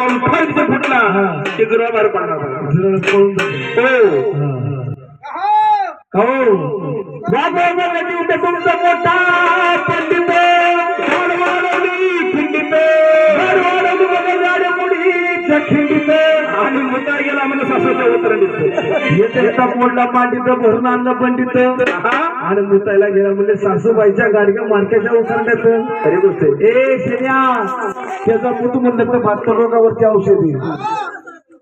फर्ज फुटला ते गुरुवार बाहेर पडणार हो तुमचा मोठा पंडित खिंडीत आणि मुद्दा गेला म्हणजे सासूचं उतरण मोडला पांडित भरून आणलं पंडित आणि मुतायला गेला म्हणजे सासूबाईच्या गाडग्या मार्केटच्या उतरण्यात खरी गोष्ट ए शेण्या त्याचा मुत म्हणलं तर भातकर रोगावरती औषधी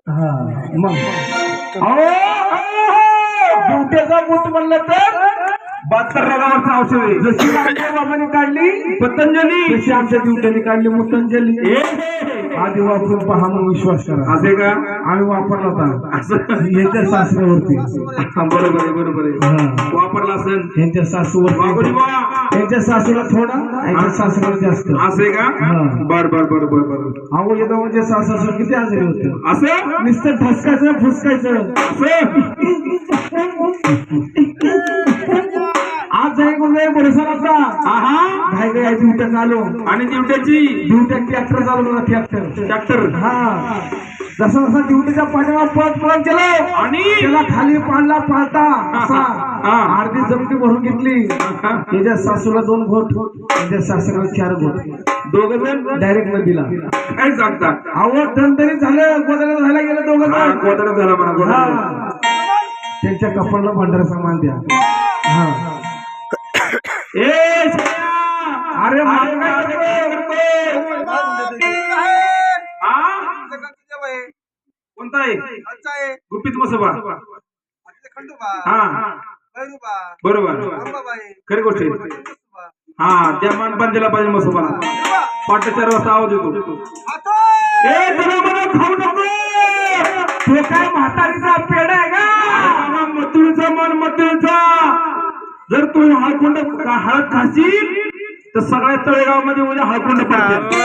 हा मग त्याचा मूत म्हणलं तर 72 रोगावरचं औषध जशी आमच्या बाबांनी काढली पतंजली तशी आमच्या दिवट्याने काढली मुतंजली आधी वापरून पहा मग विश्वास करा असे का आम्ही वापरला होता असं यांच्या सासऱ्यावरती बरोबर आहे बरोबर आहे वापरला असेल यांच्या सासूवर यांच्या सासूला थोडा यांच्या सासऱ्याला जास्त असे का बर बर बर बर बर अहो येतो म्हणजे सासू किती आजारी होते असं नुसतं ठसकायचं फुसकायचं आज जाई गुरुदेव भरोसा नव्हता घाई घाई दिवट्यात आलो आणि दिवट्यात ट्रॅक्टर चालवला ट्रॅक्टर हा जसा जसा दिवटीच्या पाठीवर पळत पळत गेलो आणि त्याला खाली पाडला पाळता असा अर्धी जमती भरून घेतली त्याच्या सासूला 2 घोट त्याच्या सासऱ्याला 4 घोट दोघं जण डायरेक्ट नदीला काय सांगता अहो दणदणीत झालं गोदड्यात झाला गेलं दोघं जण गोदड्यात झाला म्हणा त्यांच्या कपाळाला भांडारा सामान द्या हा अरे कोणता आहे गुपित मसोबा हा बरोबर खरी गोष्ट हा त्या मानपान दिला पाहिजे मसोबाला 4:30 वाजता आवाज येतो खाऊ नको तो काय म्हातारीचा पेड आहे का मथुरचा मन मथुरचा जर तू हळकुंड हळद खाशील तर सगळ्या तळेगाव मध्ये उद्या हळकुंड पडते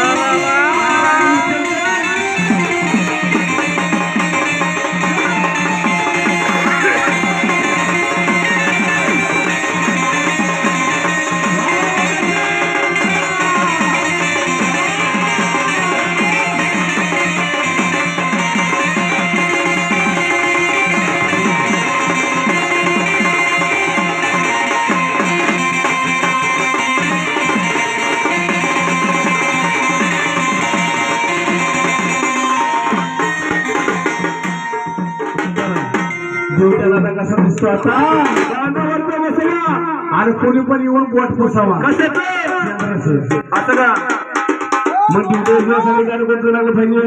कसा दिसतो आता आणि कोणी पण येऊन बोट पोसावा असं का मग कोणतं लागलं पाहिजे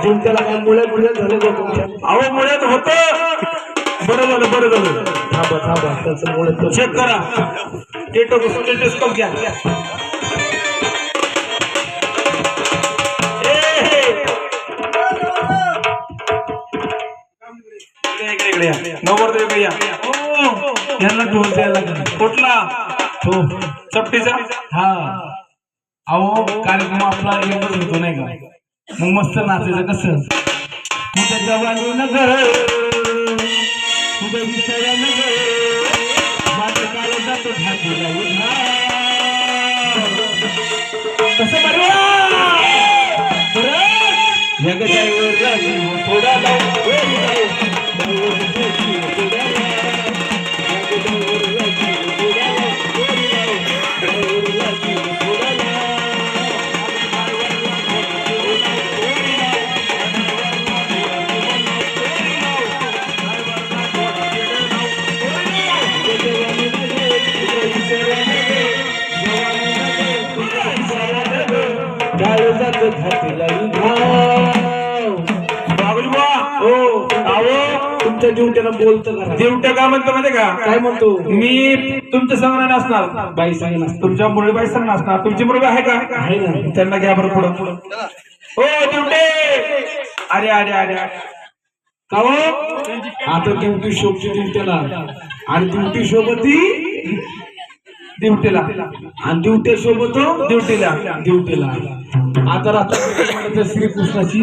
जिंकला काय मुळे झाले अहो मुळ्यात होत बरं झालं थांबा त्याचं मुळे चेक करा टेस्टोस्कोप घ्या नवर यांना ढोल द्यायला कुठला हो चपटीचा हा अहो कार्यक्रम आपला एकच होतो नाही का मग मस्त नाचायचं कसं तुझ्या जवानी नगर तुझ्या विषया नगर माझं काळ जातो कसं बरं थोडा घातला घाव. बागुलबा हो अहो तुमच्या ड्युटीला बोलतो का देवट्या का म्हणतो माहिती का काय म्हणतो मी तुमच्या संग नसणार बाई सांगेल तुमच्या मुरळीबाई संग नसणार तुमची मुरळी आहे का आहे ना त्यांना घ्या बरं पुढं हो देवटे अरे अरे अरे का हो आता ड्युटी शोभची ड्युटीला आणि ड्युटी शोभती ड्युटीला आणि ड्युटी शोभतो ड्युटीला ड्युटीला आता रात्री श्रीकृष्णाची